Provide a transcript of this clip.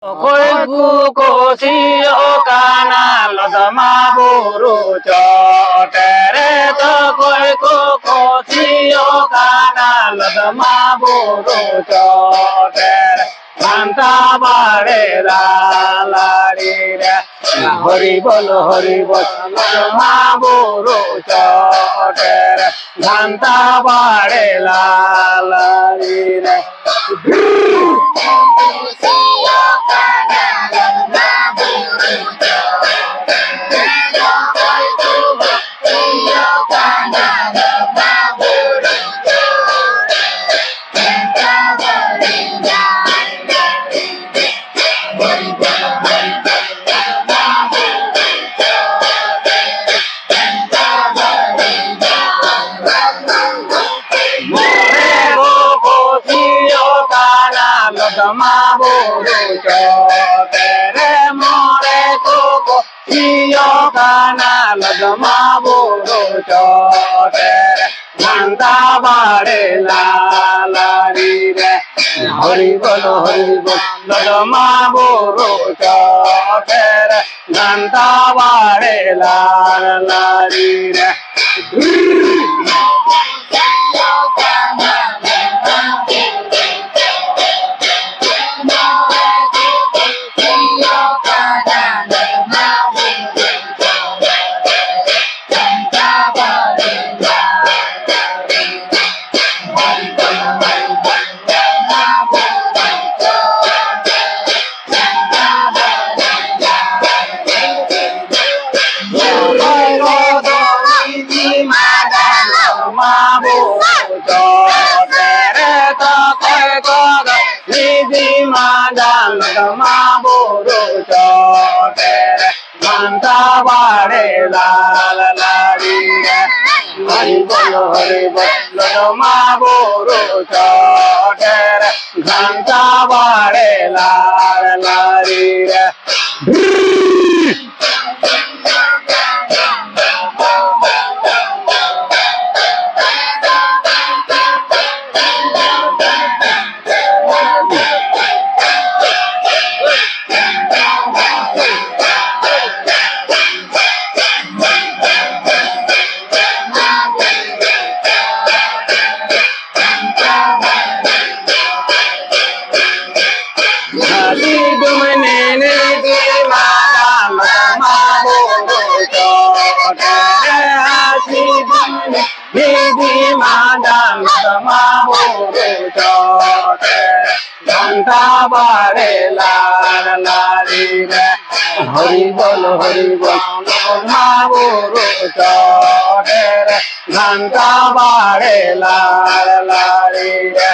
Koiku kosio kana lodama buru chotere to koiku kosio kana lodama buru chotere Manta bare la ri re Hari bol lodama buru chotere Manta bare la ri re Lodama buru chotere more koko iyo kana lodama buru chotere Manta bare la ri re Hari bol lodama buru chotere Manta bare la ri re Lodama buru chotere Manta bare la ri re Hari bol lodama buru chotere Manta bare la ri re Manta bare la ri re Hari bol lodama buru chotere Manta bare la ri re